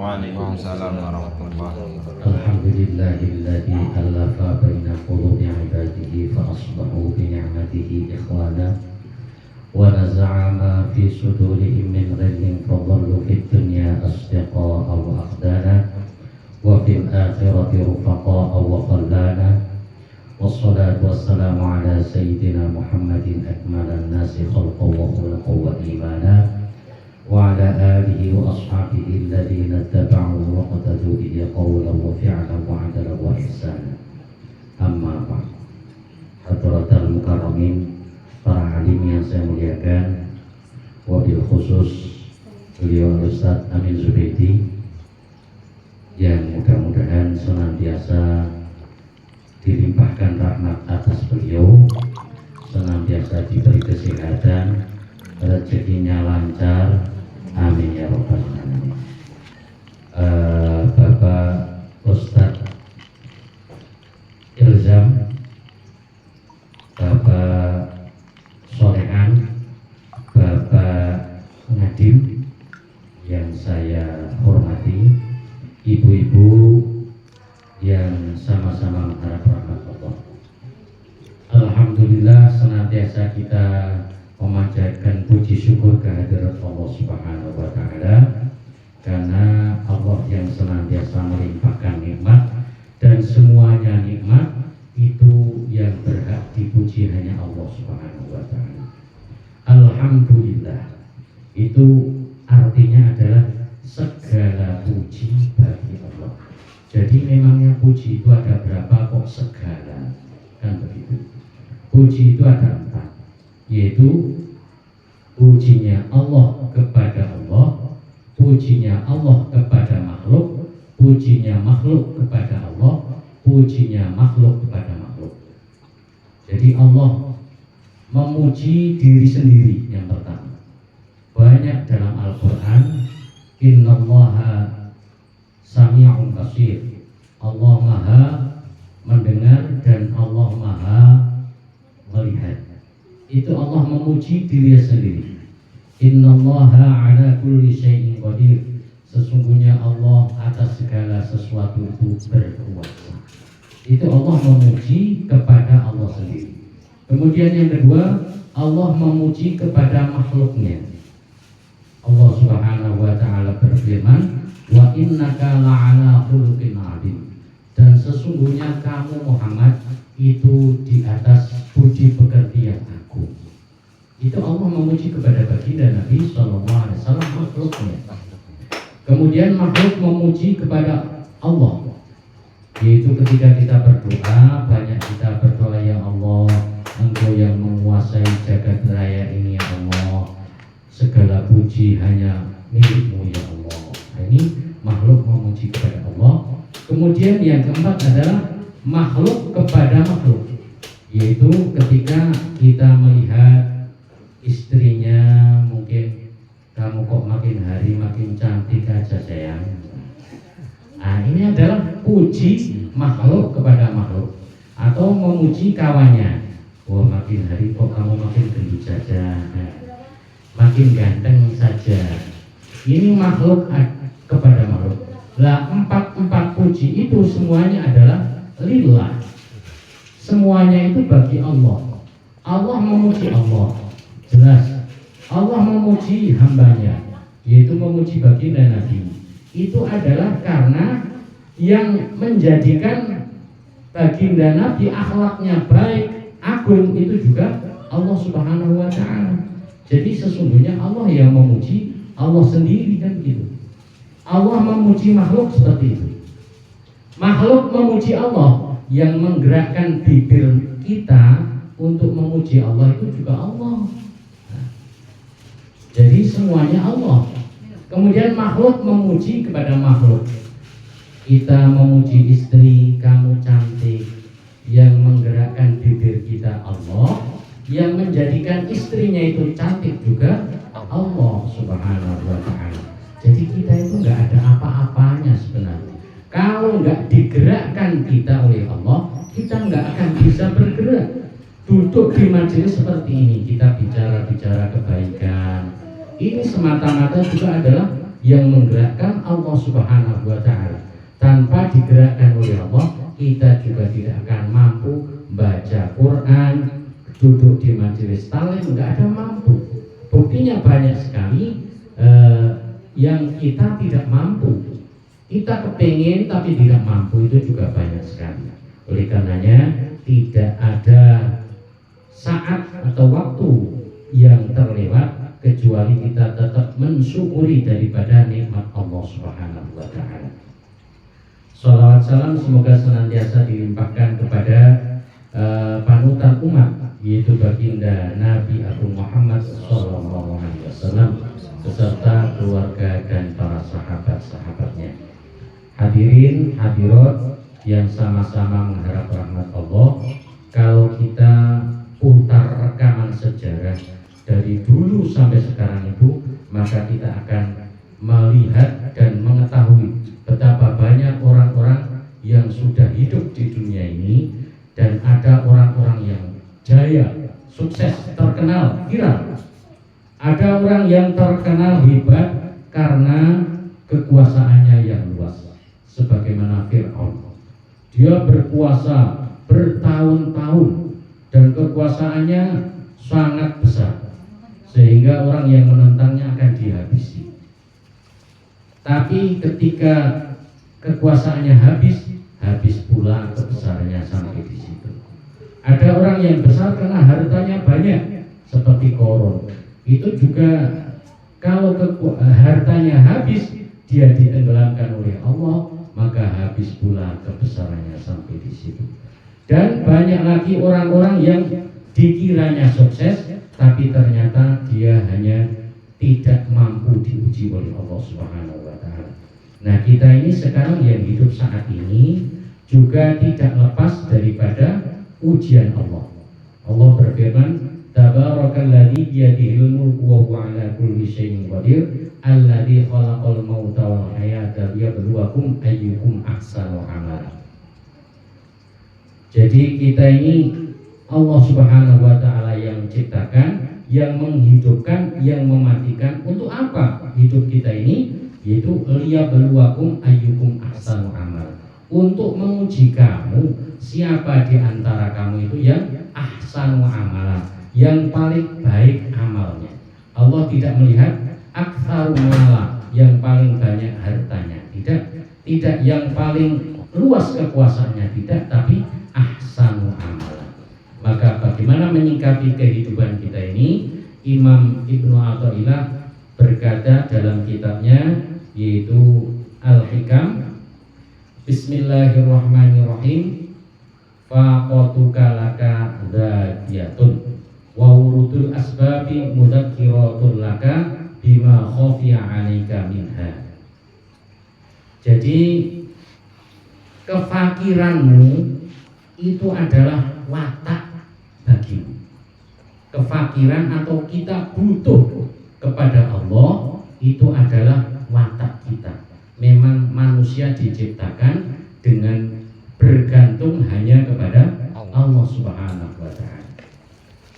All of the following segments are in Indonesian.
Waalaikumsalam warahmatullahi wabarakatuh. Alhamdulillahilladzi alafa baina qulubi ibadihi fa asbahu bi ni'matihi ikhwana wa naza'a ma fi sudurihim min ghillin fa dhallu fid dunya asdiqa'a wa akhdana wa fil akhirati rufaqa'a wa khallana. Wassalatu wassalamu ala sayyidina Muhammadin akmalan nasi khalqan wa khuluqan wa imana wa ala alihi wa ashabihi alladhina ittaba'u wa qatadu bihi qawlan wa fi'lan wa 'adalan wa ihsana. Amma ba'd. Hadratal mukarramin, para alim yang saya muliakan, wabil khusus beliau Ustaz Amin Zubaidi yang mudah-mudahan senantiasa dilimpahkan rahmat atas beliau, senantiasa diberi kesehatan, rezekinya lancar, amin ya rabbal alamin. Bapak Ustaz Ilzam, Bapak Solehan, Bapak Nadim yang saya hormati, ibu-ibu yang sama-sama mengharap rahmat Allah. Alhamdulillah, senantiasa kita memanjatkan puji syukur kehadirat Allah Subhanahu wa taala, karena Allah yang senantiasa melimpahkan nikmat, dan semuanya nikmat itu yang berhak dipuji hanya Allah Subhanahu wa taala. Alhamdulillah itu artinya adalah segala puji bagi Allah. Jadi memangnya puji itu ada berapa kok segala, kan begitu. Puji itu ada 4, yaitu pujinya Allah kepada Allah, pujinya Allah kepada makhluk, pujinya makhluk kepada Allah, pujinya makhluk kepada makhluk. Jadi Allah memuji diri sendiri yang pertama. Banyak dalam Al-Quran, innallaha sami'un basir, Allah maha mendengar dan Allah maha melihat. Itu Allah memuji diri sendiri. Innallaha ala kulli syai'in qadir, sesungguhnya Allah atas segala sesuatu itu berkuasa. Itu Allah memuji kepada Allah sendiri. Kemudian yang kedua, Allah memuji kepada makhluknya. Allah Subhanahu wa taala berfirman, wa innaka la'ala khuluqin 'adzim, dan sesungguhnya kamu Muhammad itu di atas puji pekerti yang agung. Itu Allah memuji kepada baginda Nabi sallallahu alaihi wasallam, makhluknya. Kemudian makhluk memuji kepada Allah, yaitu ketika kita berdoa, banyak kita berdoa, ya Allah, Engkau yang menguasai jagat raya ini ya Allah, segala puji hanya milik-Mu ya Allah. Ini makhluk memuji kepada Allah. Kemudian yang keempat adalah makhluk kepada makhluk, yaitu ketika kita melihat istrinya, mungkin kamu kok makin hari makin cantik aja sayang. Nah, ini adalah puji makhluk kepada makhluk. Atau memuji kawannya, wah makin hari kok kamu makin gendut saja, makin ganteng saja. Ini makhluk kepada makhluk. Lah empat puji itu semuanya adalah lillah. Semuanya itu bagi Allah. Allah memuji Allah, jelas. Allah memuji hambanya, yaitu memuji baginda Nabi. Itu adalah karena yang menjadikan baginda Nabi akhlaknya baik, agung, itu juga Allah Subhanahu wa taala. Jadi sesungguhnya Allah yang memuji Allah sendiri, kan begitu. Allah memuji makhluk seperti itu. Makhluk memuji Allah, yang menggerakkan bibir kita untuk memuji Allah itu juga Allah. Nah, jadi semuanya Allah. Kemudian makhluk memuji kepada makhluk. Kita memuji istri, kamu cantik. Yang menggerakkan bibir kita Allah, yang menjadikan istrinya itu cantik juga Allah Subhanahu wa ta'ala. Jadi kita itu nggak ada apa-apanya sebenarnya. Kalau nggak digerakkan kita oleh Allah, kita nggak akan bisa bergerak. Duduk di majelis seperti ini, kita bicara-bicara kebaikan, ini semata-mata juga adalah yang menggerakkan Allah Subhanahu wa taala. Tanpa digerakkan oleh Allah, kita juga tidak akan mampu baca Quran, duduk di majelis taklim, nggak ada mampu. Buktinya banyak sekali yang kita tidak mampu. Kita kepingin tapi tidak mampu, itu juga banyak sekali. Oleh karenanya tidak ada saat atau waktu yang terlewat kecuali kita tetap mensyukuri daripada nikmat Allah Subhanahu wa taala. Shalawat salam semoga senantiasa dilimpahkan kepada panutan umat, yaitu baginda Nabi Agung Muhammad SAW beserta keluarga dan para sahabat-sahabatnya. Hadirin hadirat yang sama-sama mengharap rahmat Allah, kalau kita putar rekaman sejarah dari dulu sampai sekarang itu, maka kita akan melihat dan mengetahui betapa banyak orang-orang yang sudah hidup di dunia ini, dan ada orang-orang yang jaya, sukses, terkenal, viral. Ada orang yang terkenal hebat karena kekuasaannya yang luas, sebagaimana Fir'aun. Dia berkuasa bertahun-tahun dan kekuasaannya sangat besar, sehingga orang yang menentangnya akan dihabisi. Tapi ketika kekuasaannya habis pula kebesarannya sampai di situ. Ada orang yang besar karena hartanya banyak, seperti Korun. Itu juga kalau hartanya habis, dia ditenggelamkan oleh Allah, maka habis pula kebesarannya sampai di situ. Dan banyak lagi orang-orang yang dikiranya sukses, tapi ternyata dia hanya tidak mampu diuji oleh Allah Subhanahu wa taala. Nah, kita ini sekarang yang hidup saat ini juga tidak lepas daripada ujian Allah. Allah berfirman, Tabarakalladzi biyadihil mulku wa huwa ala kulli syai'in qadir, alladzi khalaqal mauta wal hayata liyabluwakum ayyukum ahsanu amala. Jadi kita ini Allah Subhanahu wa taala yang menciptakan, yang menghidupkan, yang mematikan. Untuk apa hidup kita ini? Yaitu liyabluwakum ayyukum ahsanu amala. Untuk menguji kamu, siapa di antara kamu itu yang ahsanu amala, yang paling baik amalnya. Allah tidak melihat aktsaru mala, yang paling banyak hartanya, tidak yang paling luas kekuasaannya, tidak, tapi ahsanu amala. Maka bagaimana menyikapi kehidupan kita ini? Imam Ibnu Athaillah berkata dalam kitabnya, yaitu Al-Hikam, Bismillahirrahmanirrahim, faqatuka laka dzatiyatun wa wurudul asbabi mudzakkiratul laka bima khafiya 'alaika minha. Jadi kefakiranmu itu adalah watak bagimu. Kefakiran atau kita butuh kepada Allah itu adalah watak kita. Memang manusia diciptakan dengan bergantung hanya kepada Allah Subhanahu wa taala.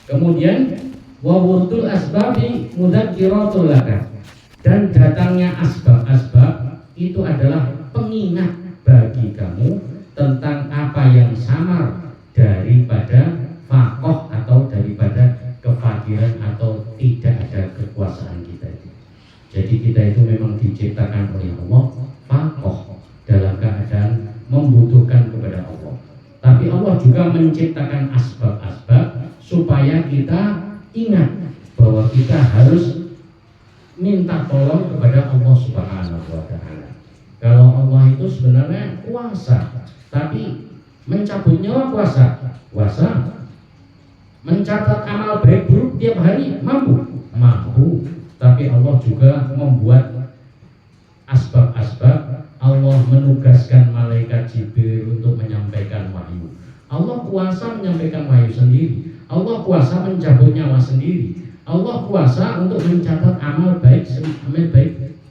Kemudian wa wurdul asbabi mudzakkiratul laka, dan datangnya asbab-asbab itu adalah pengingat bagi kamu tentang apa yang samar daripada fakoh atau daripada kefakiran atau tidak ada kekuasaan kita itu. Jadi kita itu memang diciptakan oleh Allah fakoh, dalam keadaan membutuhkan kepada Allah. Tapi Allah juga menciptakan asbab-asbab supaya kita ingat bahwa kita harus minta tolong kepada Allah Subhanahu wa taala. Kalau Allah itu sebenarnya kuasa, tapi mencabut nyawa kuasa. Mencatat amal baik buruk tiap hari mampu. Tapi Allah juga membuat asbab-asbab. Allah menugaskan malaikat Jibril untuk menyampaikan wahyu. Allah kuasa menyampaikan wahyu sendiri. Allah kuasa mencabut nyawa sendiri. Allah kuasa untuk mencatat amal baik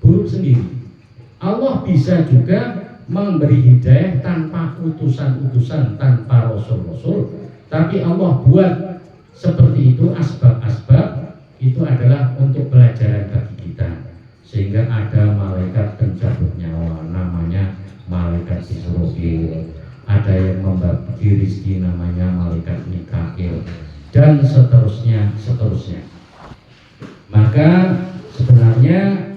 buruk sendiri. Allah bisa juga memberi hidayah tanpa utusan-utusan, tanpa rasul-rasul. Tapi Allah buat seperti itu, asbab-asbab itu adalah untuk pelajaran bagi kita. sehingga ada malaikat pencabut nyawa namanya malaikat Israfil, ada yang membagi rezeki namanya malaikat Mikail, dan seterusnya. Maka sebenarnya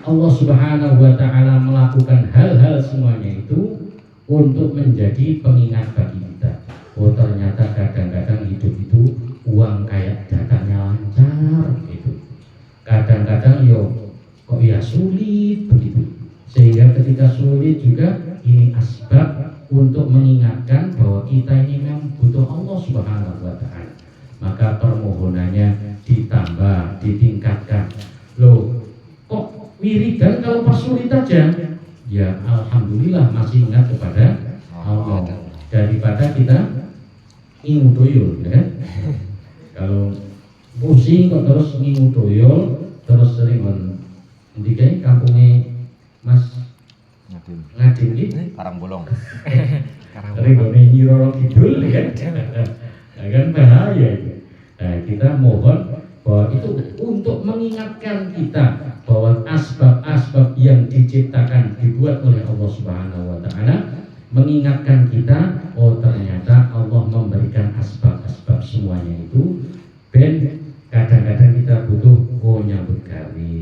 Allah Subhanahu wa Ta'ala melakukan hal-hal semuanya itu untuk menjadi pengingat bagi kita. Oh, ternyata kadang-kadang hidup itu uang kayak datangnya lancar gitu. Kadang-kadang kok ya sulit begitu. Sehingga ketika sulit juga ini asbab untuk mengingatkan bahwa kita ini memang butuh Allah Subhanahu wa Ta'ala. Maka permohonannya ditambah, ditingkatkan. Loh, kok wiridan kalau pas sulit aja? Ya alhamdulillah masih ingat kepada Allah daripada kita ingu tuyul, ya. Kalau pusing kok terus ngingu tuyul, terus sering ndike kampungnya Mas Ngadim iki Karangbolong. Regone Nyiroro Kidul ya. Nah, kan bahaya itu. Nah, kita mohon bahwa itu untuk mengingatkan kita bahwa asbab-asbab yang diciptakan dibuat oleh Allah Subhanahu wa Ta'ala, mengingatkan kita, oh ternyata Allah memberikan asbab-asbab semuanya itu. Ben kadang-kadang kita butuh nyambut gawe,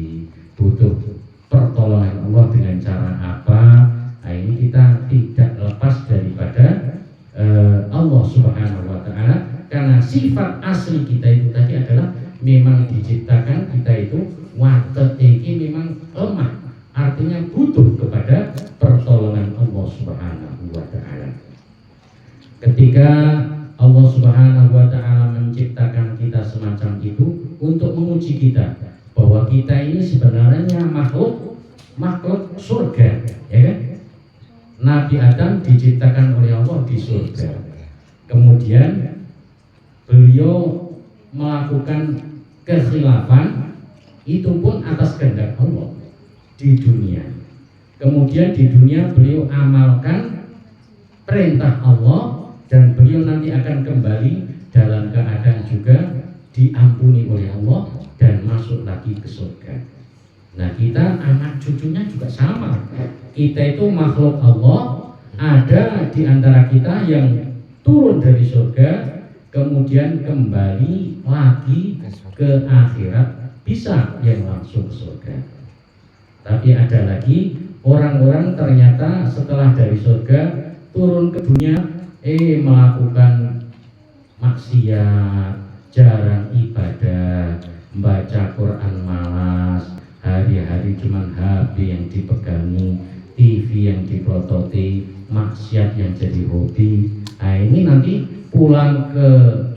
butuh pertolongan Allah dengan cara apa. Nah, ini kita tidak lepas daripada Allah Subhanahu wa Ta'ala, karena sifat asli kita itu tadi adalah memang diciptakan kita itu watet iki memang lemah, artinya butuh kepada pertolongan Allah Subhanahu wa Ta'ala. Ketika Allah Subhanahu wa Ta'ala menciptakan kita semacam itu untuk menguji kita bahwa kita ini sebenarnya makhluk surga, ya kan? Nabi Adam diciptakan oleh Allah di surga. Kemudian beliau melakukan kekhilafan itu pun atas kehendak Allah di dunia. Kemudian di dunia beliau amalkan perintah Allah dan beliau nanti akan kembali dalam keadaan juga diampuni oleh Allah dan masuk lagi ke surga. Nah, kita anak cucunya juga sama. Kita itu makhluk Allah, ada di antara kita yang turun dari surga kemudian kembali lagi ke akhirat, bisa yang langsung ke surga. Tapi ada lagi orang-orang ternyata setelah dari surga turun ke dunia melakukan maksiat, jarang ibadah, baca Quran malas, hari-hari cuman HP yang dipegangi, TV yang diplototi, maksiat yang jadi hobi. Nah, ini nanti pulang ke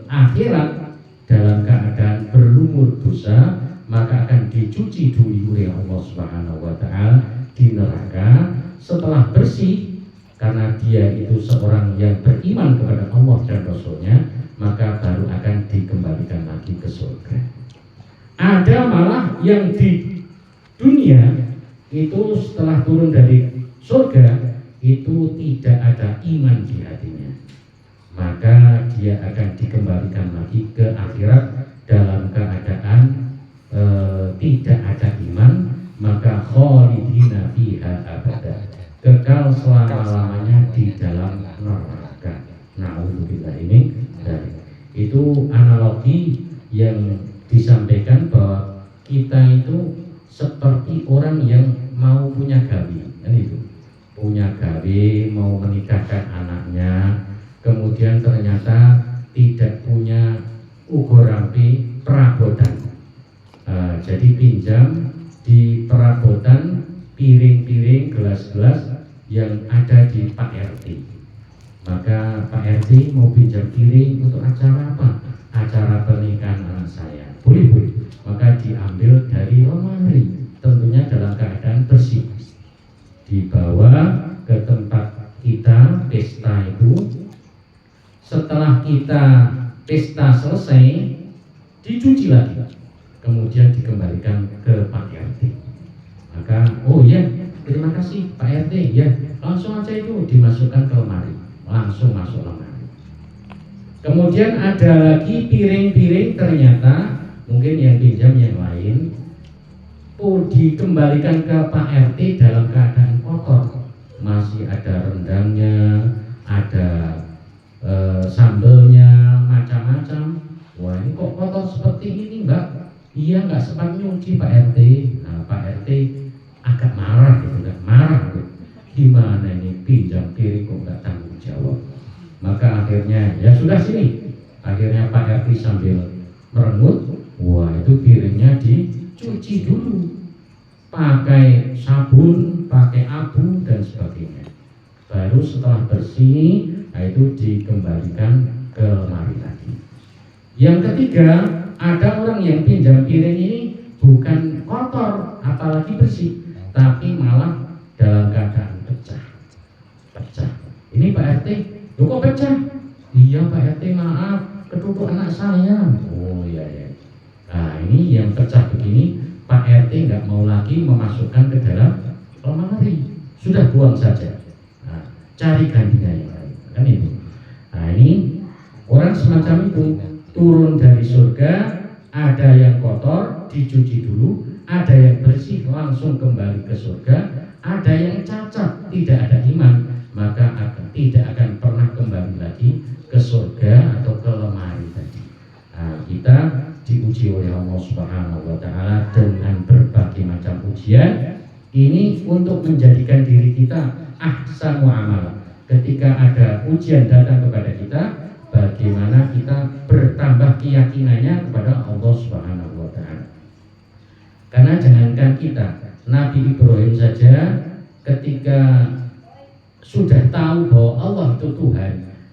akhirat dalam keadaan berlumur dosa, maka akan dicuci dulu oleh Allah Subhanahu wa Ta'ala di neraka. Setelah bersih, karena dia itu seorang yang beriman kepada Allah dan Rasulnya, maka baru akan dikembalikan lagi ke surga. Ada malah yang di dunia itu setelah turun dari surga itu tidak ada iman di hatinya, maka dia akan dikembalikan lagi ke akhirat dalam keadaan tidak ada iman, maka khalidina fiha abada, kekal selama-lamanya di dalam neraka. Na'udzubillah. Ini dari itu analogi yang disampaikan bahwa kita itu seperti orang yang mau punya gawe, kan itu, punya gawe, mau menikahkan anaknya, kemudian ternyata tidak punya ugo rampi perabotan. Jadi pinjam di perabotan piring-piring, gelas-gelas yang ada di Pak RT. Maka Pak RT mau pinjam piring untuk acara apa? Acara pernikahan anak saya. Boleh. Maka diambil dari lemari, tentunya dalam keadaan bersih, dibawa ke tempat kita pesta itu. Setelah kita pesta selesai, dicuci lagi, kemudian dikembalikan ke Pak RT. Maka terima kasih Pak RT, ya langsung aja itu dimasukkan ke lemari, langsung masuk lemari. Kemudian ada lagi piring-piring, ternyata mungkin yang pinjam yang lain dikembalikan ke Pak RT dalam keadaan kotor, masih ada rendangnya, ada sambelnya, macam-macam. Wah, ini kok kotor seperti ini, Mbak? Iya, nggak sempat nyuci Pak RT. Nah, Pak RT agak marah gitu, nggak marah gitu. Gimana ini pinjam piring kok nggak tanggung jawab? Maka akhirnya ya sudah sini. Akhirnya Pak RT sambil merengut, wah itu piringnya dicuci dulu, pakai sabun, pakai abu dan sebagainya. Baru setelah bersih, nah itu dikembalikan ke lemari lagi. Yang ketiga, ada orang yang pinjam piring ini bukan kotor, apalagi bersih, tapi malah dalam keadaan pecah. Ini Pak RT, loh kok pecah? Iya Pak RT, maaf, ketutup anak saya. Oh iya ya. Nah ini yang pecah begini, Pak RT nggak mau lagi memasukkan ke dalam lemari, sudah buang saja. Nah, cari gantinya yang lain, kan itu. Nah ini orang semacam itu turun dari surga, ada yang kotor dicuci dulu, ada yang bersih langsung kembali ke surga, ada yang cacat tidak ada iman, maka tidak akan pernah kembali lagi ke surga atau ke lemari tadi. Nah, kita diuji oleh Allah Subhanahu wa Ta'ala dengan berbagai macam ujian ini untuk menjadikan diri kita ahsanu amal. Ketika ada ujian datang kepada kita, bagaimana kita bertambah keyakinannya kepada Allah Subhanahu wa Ta'ala. Karena jangankan kita, Nabi Ibrahim saja ketika sudah tahu bahwa Allah itu Tuhan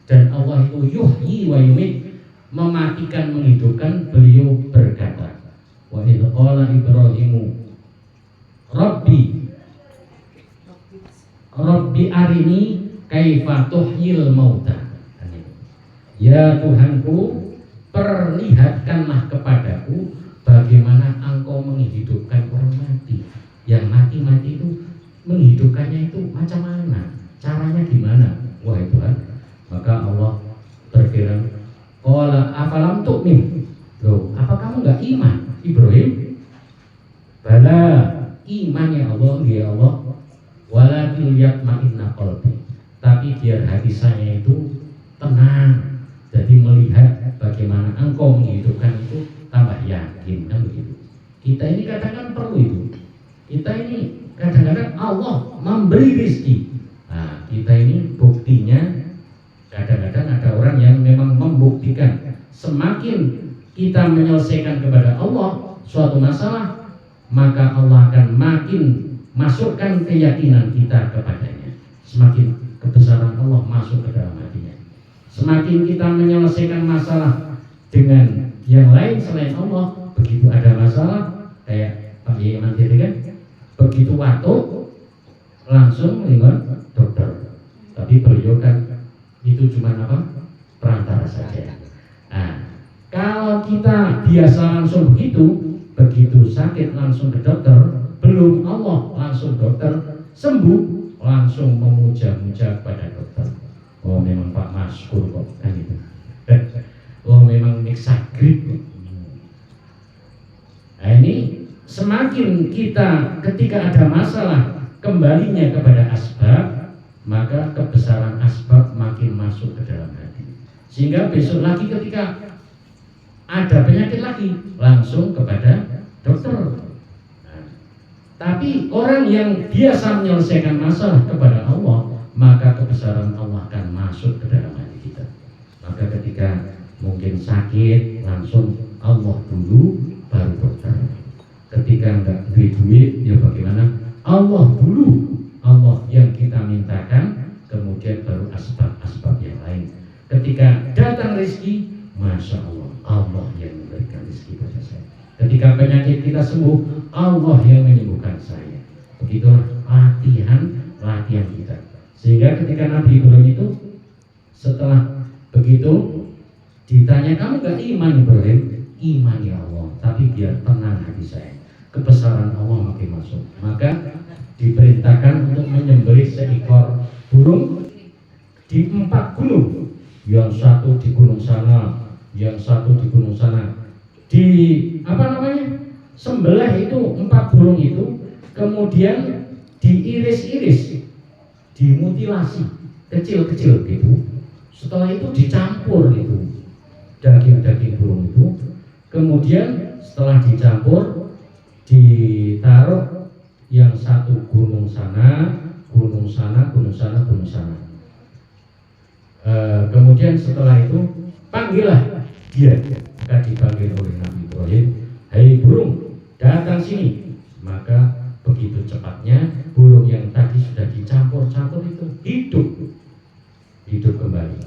dan Allah itu yuhyi wa yumit, mematikan menghidupkan, beliau berkata, wa idh qala Ibrahimu Rabbi arini kaifa tuhyil mauta. Ya Tuhanku, perlihatkanlah kepadaku bagaimana engkau menghidupkan orang mati. Yang mati-mati itu menghidupkannya itu macam mana? Caranya gimana? Wahai Tuhan. Maka Allah berfirman, qala afalam tu'min. Loh, apa kamu enggak iman, Ibrahim? Bala, iman ya Allah, ya Allah. Walakin yatma'inna qalbi. Tapi biar hati saya itu tenang. Jadi melihat bagaimana engkau menghidupkan itu tambah yakin, kan begitu. Kita ini kadang-kadang perlu itu. Kita ini kadang-kadang Allah memberi rezeki. Nah, kita ini buktinya kadang-kadang ada orang yang memang membuktikan semakin kita menyelesaikan kepada Allah suatu masalah, maka Allah akan makin masukkan keyakinan kita kepadanya. Semakin kebesaran Allah masuk ke dalam hatinya. Semakin kita menyelesaikan masalah dengan yang lain selain Allah, begitu ada masalah kayak Pak Yeman tadi kan, begitu waktu langsung ingat dokter. Tapi beliau kan itu cuma apa? Perantara saja. Nah, kalau kita biasa langsung begitu sakit langsung ke dokter, belum Allah langsung dokter sembuh, langsung memuja-muja pada dokter. Oh memang Pak Maskur kok kan itu. Oh memang mixagrip. Nah ini semakin kita ketika ada masalah kembalinya kepada asbab, maka kebesaran asbab makin masuk ke dalam hati. Sehingga besok lagi ketika ada penyakit lagi langsung kepada dokter. Nah, tapi orang yang biasa menyelesaikan masalah kepada Allah, maka kebesaran Allah akan masuk ke dalam hati kita. Maka ketika mungkin sakit, langsung Allah dulu baru dokter. Ketika enggak duit, ya bagaimana? Allah dulu, Allah yang kita mintakan, kemudian baru asbab-asbab yang lain. Ketika datang rezeki, Masya Allah, Allah yang memberikan rezeki pada saya. Ketika penyakit kita sembuh, Allah yang menyembuhkan saya. Begitulah latihan kita. Sehingga ketika Nabi Ibrahim itu setelah begitu ditanya, kamu gak iman Ibrahim? Iman ya Allah, tapi biar tenang hati saya. Kebesaran Allah makin masuk. Maka diperintahkan untuk menyembelih seekor burung di 4 gunung. Yang satu di gunung sana, yang satu di gunung sana. Di apa namanya? Sembelih itu 4 burung itu, kemudian diiris-iris, dimutilasi kecil-kecil gitu. Setelah itu dicampur itu daging-daging burung itu, kemudian setelah dicampur ditaruh yang satu gunung sana, gunung sana, gunung sana, gunung sana. Kemudian setelah itu panggillah dia, maka dipanggil oleh Nabi Ibrahim, "Hai burung, datang sini." Maka begitu cepatnya burung yang tadi sudah dicampur-campur itu hidup kembali.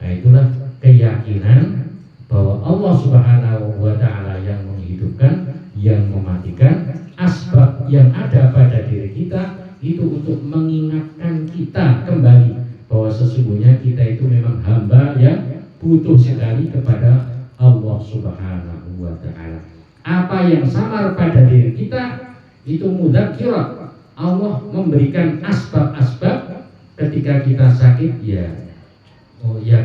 Nah, itulah keyakinan bahwa Allah Subhanahu wa Ta'ala yang menghidupkan, yang mematikan. Asbab yang ada pada diri kita itu untuk mengingatkan kita kembali bahwa sesungguhnya kita itu memang hamba yang butuh sekali kepada Allah Subhanahu wa Ta'ala. Apa yang samar pada diri kita itu mudzakirat. Allah memberikan asbab-asbab ketika kita sakit, ya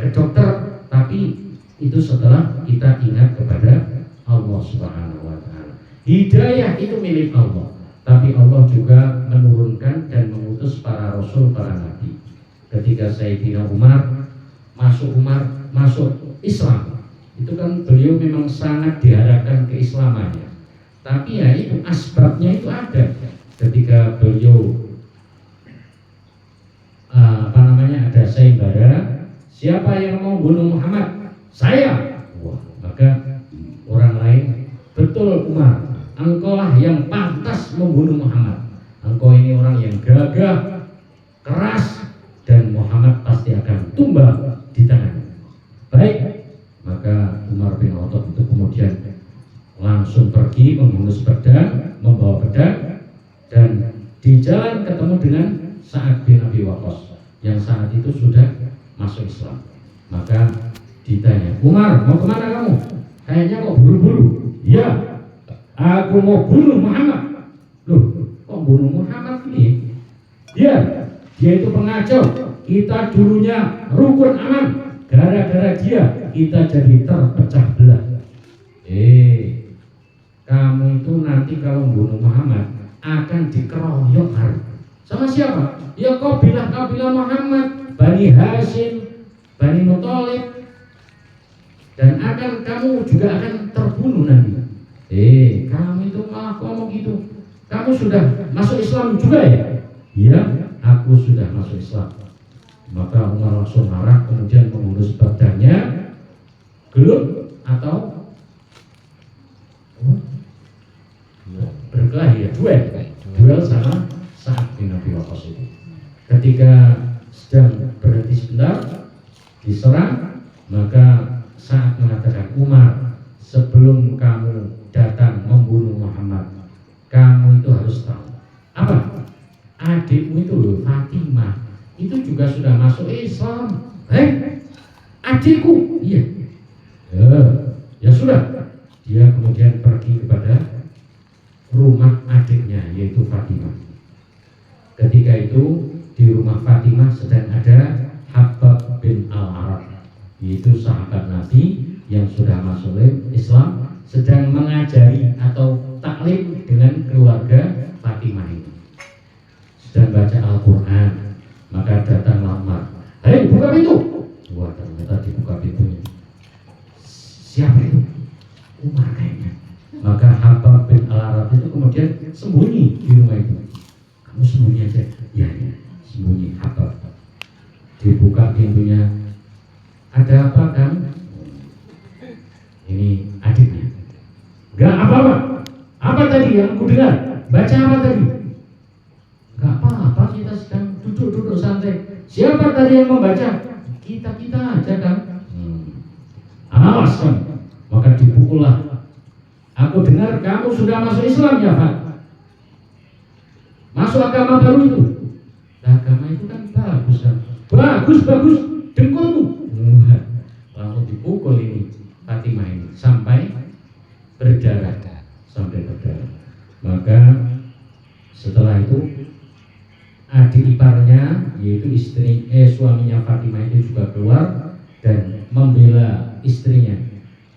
ke dokter, tapi itu setelah kita ingat kepada Allah Subhanahu wa Ta'ala. Hidayah itu milik Allah, tapi Allah juga menurunkan dan mengutus para rasul, para nabi. Ketika Sayyidina Umar masuk Islam, itu kan beliau memang sangat diharapkan keislamannya. Tapi ya itu asbabnya itu ada. Ketika beliau ada sayembara, siapa yang mau bunuh Muhammad? Saya. Wah, maka orang lain, betul Umar, engkaulah yang pantas membunuh Muhammad. Engkau ini orang yang gagah, keras, dan Muhammad pasti akan tumbang di tangan. Baik, maka Umar bin Khattab itu kemudian langsung pergi menghunus pedang, membawa pedang, dan di jalan ketemu dengan Sa'ad bin Abi Waqqas yang saat itu sudah masuk Islam. Maka ditanya, "Umar, mau kemana kamu? Kayaknya kok buru-buru." "Ya, aku mau bunuh Muhammad." "Loh, kok bunuh Muhammad ini?" "Ya, dia itu pengacau. Kita dulunya rukun aman. Gara-gara dia kita jadi terpecah belah." Kamu itu nanti kalau bunuh Muhammad akan dikeroyok hari. Sama siapa? Ya kabilah Muhammad, Bani Hashim, Bani Muthalib, dan kamu juga akan terbunuh nanti. Kamu itu malah ngomong gitu. Kamu sudah masuk Islam juga ya? Iya, aku sudah masuk Islam. Maka Umar langsung marah, kemudian mengurus badannya, gelut atau berkelahi, duel sama Sa'ad bin Abi Waqqas itu. Ketika sedang berhenti sebentar, diserang, maka Sa'ad mengatakan, "Umar, sebelum kamu datang membunuh Muhammad, kamu itu harus tahu apa? Adikmu itu loh, Fatimah, itu juga sudah masuk Islam." Adikku? Iya. Ya sudah. Dia kemudian pergi kepada rumah adiknya, yaitu Fatimah. Ketika itu di rumah Fatimah sedang ada Habab bin Al-Arab, yaitu sahabat Nabi yang sudah masuk Islam, sedang mengajari atau taklim dengan keluarga Fatimah itu, sedang baca Al-Quran. Maka datanglah Umar, "Hei, buka pintu." Wah, ternyata dibuka pintunya. Siapa itu? Umar kayaknya. Maka Habab bin Al-Arab itu kemudian sembunyi di rumah itu. "Kamu sembunyi aja." Ya, sembunyi. Habab dibuka pintunya. "Ada apa kan?" Ini adiknya. "Gak apa-apa." "Apa tadi yang aku dengar? Baca apa tadi?" "Gak apa-apa, kita sedang duduk santai." "Siapa tadi yang membaca?" Kita aja kan." "Awas kan." Maka dipukullah. "Aku dengar kamu sudah masuk Islam ya Pak? Masuk agama baru itu." "Agama itu kan bagus kan?" Bagus, dengkulmu." Langsung dipukul ini Fatimah ini sampai berdarah. Maka setelah itu adik iparnya, yaitu suaminya Fatimah itu juga keluar dan membela istrinya.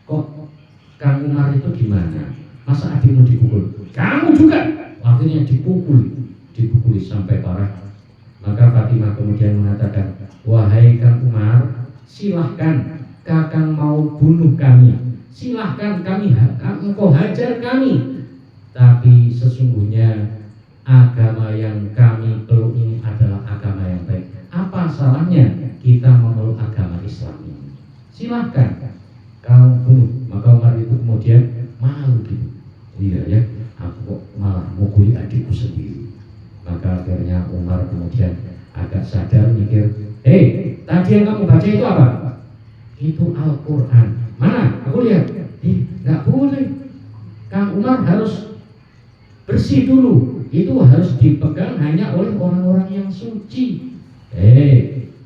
"Kok Kang Umar itu gimana? masa adikmu dipukul? Kamu juga. Akhirnya dipukuli sampai parah. Maka Fatimah kemudian mengatakan, wahai Kang Umar, silahkan kakang mau bunuh kami, silahkan engkau hajar kami, tapi sesungguhnya agama yang kami peluk ini adalah agama yang baik. Apa salahnya kita memeluk agama Islam ini? Silahkan kau bunuh. Maka Umar itu kemudian malu gitu. Iya ya, aku kok malah mukuli adikku sendiri. Maka akhirnya Umar kemudian agak sadar mikir, tadi yang kamu baca itu apa? Itu Al-Quran. Mana? Aku lihat. Nggak boleh. Kang Umar harus bersih dulu. Itu harus dipegang hanya oleh orang-orang yang suci.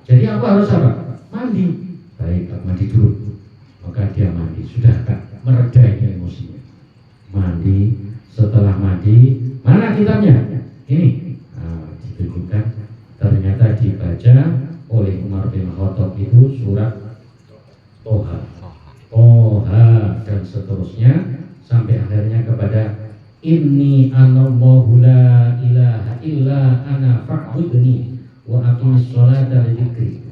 Jadi aku harus apa? Mandi. Baik, aku mandi dulu. Maka dia mandi. Sudah Kak, meredai emosinya. Mandi. Setelah mandi, mana kitabnya? Ini. Ditunjukkan. Ternyata dibaca oleh Umar bin Khattab itu surat Toha dan seterusnya sampai akhirnya kepada Inni anallahu la ilaha illa ana fa'budni wa aqimis sholata li dzikri.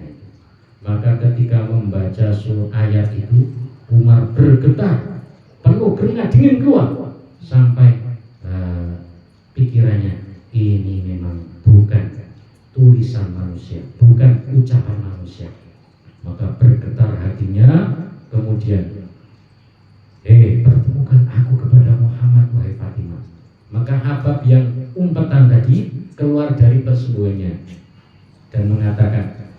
Maka ketika membaca surah ayat itu, Umar bergetar, penuh keringat dingin keluar sampai pikirannya, ini memang bukan tulisan manusia, bukan ucapan manusia. Maka bergetar hatinya, kemudian pertemukan aku kepada Muhammad wahai Fatimah. Maka Habab yang umpetan tadi keluar dari persembunyiannya dan mengatakan,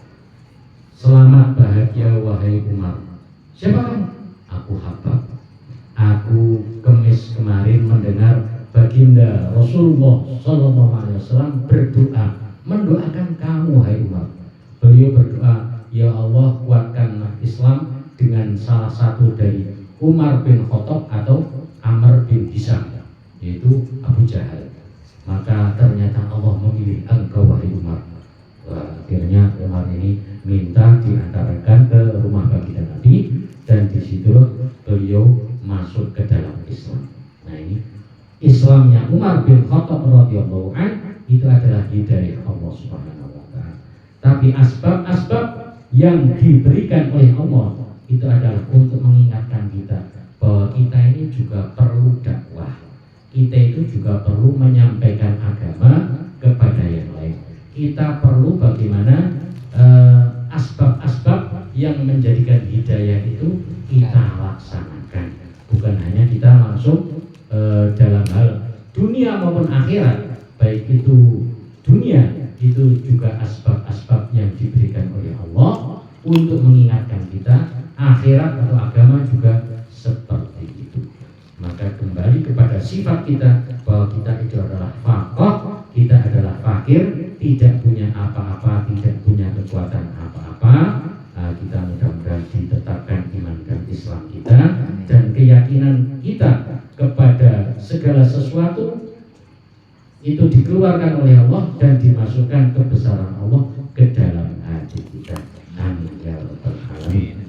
selamat bahagia wahai Umar. Siapa kamu? Aku Habab. Aku Kemis kemarin mendengar baginda Rasulullah SAW berdoa, mendoakan kamu wahai Umar. Beliau berdoa, ya Allah kuatkanlah Islam dengan salah satu dari Umar bin Khattab atau Amr bin Hisham, yaitu Abu Jahal. Maka ternyata Allah memilih engkau wahai Umar. Akhirnya Umar ini minta diantarkan ke rumah baginda Nabi, dan di situ beliau masuk ke dalam Islam. Nah ini Islamnya Umar bin Khattab radhiyallahu an itu adalah hidayah Allah Subhanahu wa taala. Tapi asbab-asbab yang diberikan oleh Allah itu adalah untuk mengingatkan kita bahwa kita ini juga perlu dakwah. Kita itu juga perlu menyampaikan agama kepada yang lain. Kita perlu bagaimana asbab-asbab yang menjadikan hidayah itu kita laksanakan. Bukan hanya kita langsung dalam hal dunia maupun akhirat. Baik itu dunia, itu juga asbab-asbab yang diberikan oleh Allah untuk mengingatkan kita. Akhirat atau agama juga seperti itu. Maka kembali kepada sifat kita bahwa kita itu adalah faqih, kita adalah fakir, tidak punya apa-apa, tidak punya kekuatan apa-apa. Kita mudah-mudahan ditetapkan iman dan Islam kita dan keyakinan kita kepada segala sesuatu itu dikeluarkan oleh Allah dan dimasukkan kebesaran Allah ke dalam hati kita. Amin ya rabbal alamin.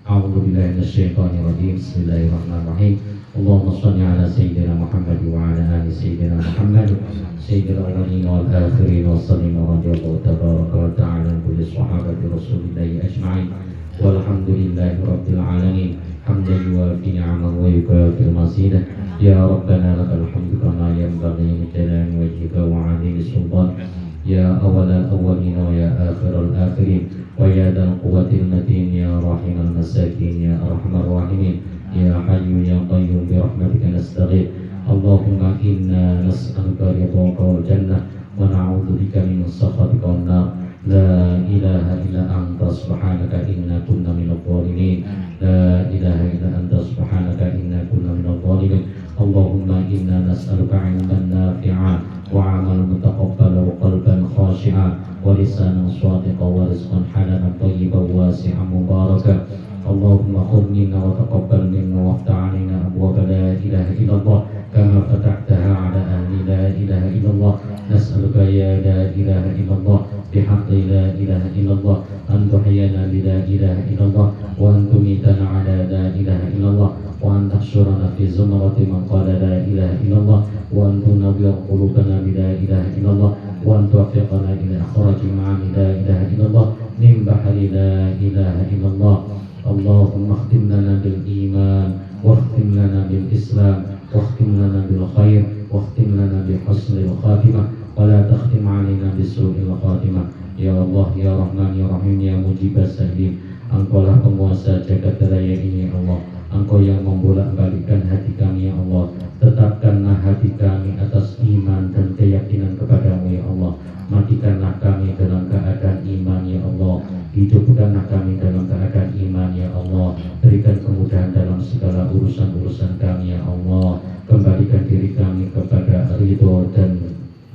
A'udzu billahi minasyaitonir rajim. Bismillahirrahmanirrahim. Allahumma shalli ala sayyidina Muhammad wa ala ali sayyidina Muhammad sayyidil awwalin wal akhirin wa sallallahu radhiyallahu tabaraka wa ta'ala kulli sahabati rasulillahi ajma'in walhamdulillahi rabbil alamin hamdan yuwafi ni'amahu wa yukafi mazidah ya rabbana lakal hamdu kama yanbaghi li jalali wajhika wa 'azimi sultan ya awwalal awwalin wa ya akhiral akhirin wa ya dzal quwwatil matin ya rahimal masakin ya arhamar rahimin ya hayyu ya qayyum bi rahmatika nastaghith Allahumma inna nas'aluka ridhaka wal jannah wa na'udzu bika min sakhatika wan nar la ilaha illa anta subhanaka inna kunna minadh dhalimin la ilaha illa anta subhanaka inna kunna minadh dhalimin Allahumma inna nas'aluka 'ilman nafi'a wa 'amalan mutaqabbalan wa qalban khashi'a wa lisanan shadiqan wa rizqan halalan thayyiban wasi'an mubarakan Allahumma khudh minna wa taqabbal minna wa aftah 'alaina abwaaba la ilaha illallah كما فتحتها على أهل لا إله إلا الله نسألك يا لا إله إلا الله بحق لا إله إلا الله أن تحيينا بلا إله إلا الله وأن تميتنا على لا إله إلا الله وأن تحشرنا في زمرة من قال لا إله إلا الله وأن تنور قلوبنا بلا إله إلا الله وأن توفقنا إلى إخراج معاني لا إله إلا الله من بحر لا إله إلا الله. اللهم اختم لنا بالإيمان واختم لنا بالإسلام واختم لنا بالخير واختم لنا بحسن الخاتمة ولا تختم علينا بسوء الخاتمة. Ya Allah, Ya Rahman, Ya Rahim, Ya Mujibah Sa'ilin, Engkaulah penguasa jagat raya ini ya Allah. Engkau yang membolak-balikkan hati kami ya Allah. Tetapkanlah hati kami atas iman dan keyakinan kepadamu ya Allah. Matikanlah kami dalam keadaan iman ya Allah. Hidupkanlah kami dalam keadaan iman ya Allah. Berikan kemudahan dalam segala urusan-urusan kami ya Allah. Kembalikan diri kami kepada ridho dan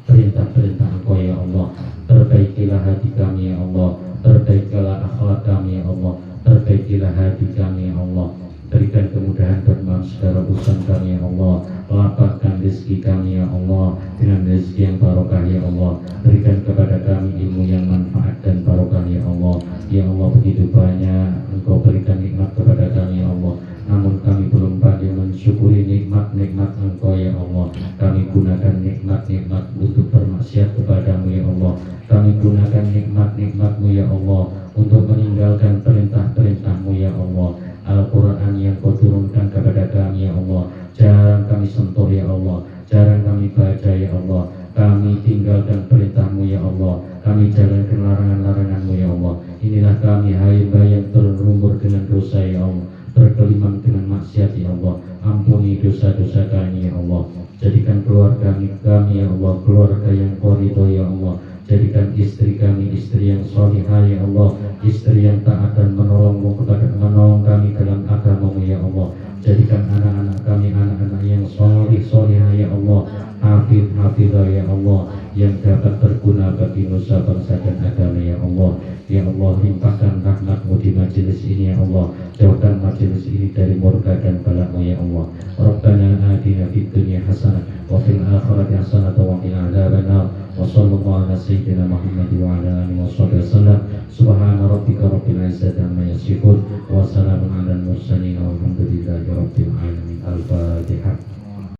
perintah-perintah Engkau ya Allah. Perbaikilah hati kami ya Allah. Perbaikilah akhlak kami ya Allah. Perbaikilah hati kami ya Allah. Berikan kemudahan dalam segala urusan kami ya Allah. Lapangkan rezeki kami ya Allah dengan rezeki yang barokah ya Allah. Berikan kepada kami ilmu yang manfaat dan barokah ya Allah. Ya Allah, begitu banyak Engkau berikan nikmat kepada kami ya Allah, namun kami belum pandai mensyukuri nikmat-nikmat Engkau ya Allah. Kami gunakan nikmat-nikmat untuk bermaksiat kepadamu ya Allah. Kami gunakan nikmat-nikmat-Mu ya Allah untuk meninggalkan perintah-perintah-Mu ya Allah. Al-Quran yang Kau turunkan kepada kami ya Allah jarang kami sentuh ya Allah, jarang kami baca ya Allah. Kami tinggalkan perintah-Mu ya Allah, kami jalankan larangan-larangan-Mu ya Allah. Inilah kami hamba yang terlumur dengan dosa ya Allah, berkelimang dengan maksiat ya Allah. Ampuni dosa-dosa kami ya Allah. Jadikan keluarga kami ya Allah keluarga yang Kau ridho ya Allah. Jadikan istri kami istri yang salihah ya Allah, istri yang taat dan menolong kami dalam agama-Mu ya Allah. Jadikan anak-anak kami anak-anak yang salihah ya Allah, hafidhah ya Allah, yang dapat berguna bagi nusa bangsa dan agama ya Allah. Ya Allah, limpahkan rahmat-Mu di majelis ini ya Allah. Jauhkan majelis ini dari murka dan balak-Mu ya Allah. Rabbana atina fid dunya hasanah wa fil akhirati hasanah wa qina adzabannar. Wa sallallahu ala sayyidina Muhammad wa ala alihi wasallam. Subhana rabbika rabbil izzati amma yasifun wa salamun alal mursalin walhamdulillah.